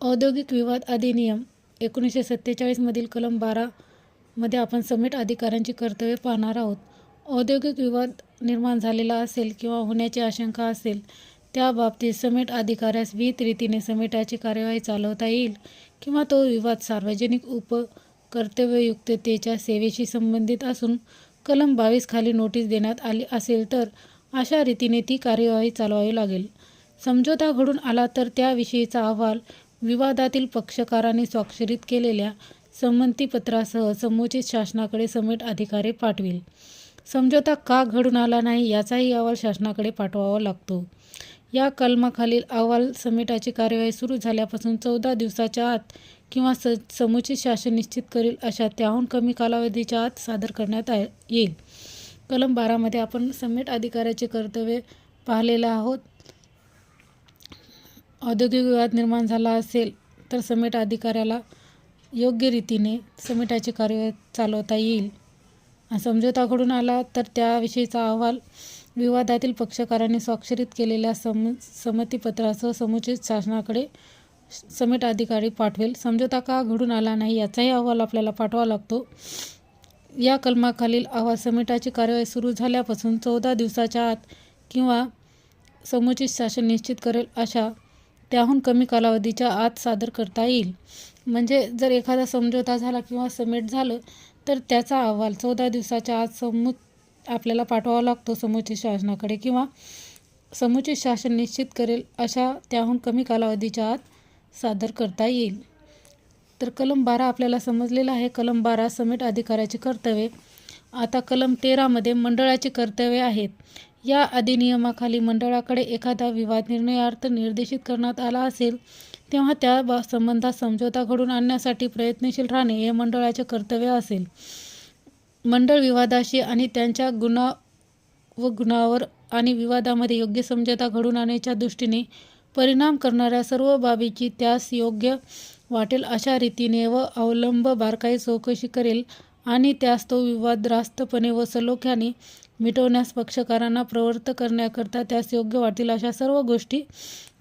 औद्योगिक विवाद अधिनियम 1947 मधील कलम 12 मध्ये आपण समेट अधिकाऱ्यांची कर्तव्ये पाहणार आहोत. औद्योगिक विवाद निर्माण झालेला असेल किंवा होण्याची आशंका असेल त्या बाबतीत समेट अधिकाऱ्यास विहित रीतीने समेटाची कार्यवाही चालवता येईल किंवा तो विवाद सार्वजनिक उपकर्तव्ययुक्ततेच्या सेवेशी संबंधित असून कलम 22 खाली नोटीस देण्यात आली असेल तर अशा रीतीने ती कार्यवाही चालवावी लागेल. समझोता घडून आला तर त्याविषयीचा अहवाल विवादातील पक्षकारांनी स्वाक्षरित केलेल्या संमतीपत्रासह समोचित शासनाकडे समेट अधिकारी पाठविल. समझोता का घडून आला नाही याचाही अहवाल शासनाकडे पाठवावा लागतो. या कलमाखालील अहवाल समेटाची कार्यवाही सुरू झाल्यापासून 14 दिवसाच्या आत किंवा समुचित शासन निश्चित करील अशा त्याहून कमी कालावधीच्या आत सादर करण्यात येईल. कलम 12 मध्ये आपण समेट अधिकाऱ्याचे कर्तव्य पाहिलेले आहोत. औद्योगिक विवाद निर्माण झाला असेल तर समेट अधिकाऱ्याला योग्य रीतीने समेटाची कार्यवाही चालवता येईल. समझोता घडून आला तर त्याविषयीचा अहवाल विवादातील पक्षकारांनी स्वाक्षरित केलेल्या संमतीपत्रासह समुचित शासनाकडे समेट अधिकारी पाठवेल. समझोता का घडून आला नाही याचाही अहवाल आपल्याला पाठवावा लागतो. या कलमाखालील अहवाल समेटाची कार्यवाही सुरू झाल्यापासून 14 दिवसाच्या आत किंवा समुचित शासन निश्चित करेल अशा त्याहून कमी कालावधीच्या आत सादर करता येईल. म्हणजे जर एखादा समझोता झाला किंवा समेट झालं तर त्याचा अहवाल 14 दिवसाच्या आत आपल्याला पाठवावा लागतो समुचित शासनाकडे किंवा समुचित शासन निश्चित करेल अशा त्याहून कमी कालावधीच्या आत सादर करता येईल. तर कलम 12 आपल्याला समजलेला आहे. कलम 12 समेट अधिकाऱ्याची कर्तव्ये. आता कलम 13 मध्ये मंडळाची कर्तव्ये आहेत. या अधिनियमाखाली मंडळाकडे एखादा विवाद निर्णयार्थ निर्देशित करण्यात आला असेल तेव्हा त्या संबंधात समझोता घडून आणण्यासाठी प्रयत्नशील राहणे हे मंडळाचे कर्तव्य असेल. मंडळ विवादाशी आणि त्यांच्या गुणावर आणि विवादामध्ये योग्य समझोता घडून आणण्याच्या दृष्टीने परिणाम करणाऱ्या सर्व बाबीची त्यास योग्य वाटेल अशा रीतीने व अवलंब बारकाई चौकशी करेल आणि त्यास तो विवाद रास्तपणे व सलोख्याने मिटवण्यास पक्षकारांना प्रवृत्त करण्याकरता त्यास योग्य वाटतील अशा सर्व गोष्टी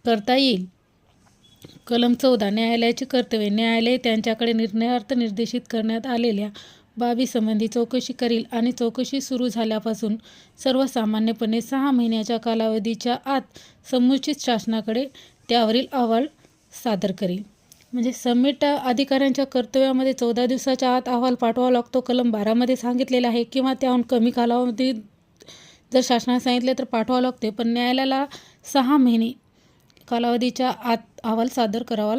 करता येईल. कलम 14 न्यायालयाची कर्तव्ये. न्यायालय त्यांच्याकडे निर्णयार्थ निर्देशित करण्यात आलेल्या बाबीसंबंधी चौकशी करील आणि चौकशी सुरू झाल्यापासून सर्वसामान्यपणे 6 महिन्याच्या कालावधीच्या आत समुचित शासनाकडे त्यावरील अहवाल सादर करील. म्हणजे समेट अधिकाऱ्यांच्या कर्तव्यामध्ये 14 दिवसाच्या आत अहवाल पाठवावा लागतो कलम 12 मध्ये सांगितलेला आहे किंवा त्याहून कमी कालावधी जर शासनाने सांगितले तर पाठवावं लागते. पण न्यायालयाला 6 महिने कालावधीच्या आत अहवाल सादर करावा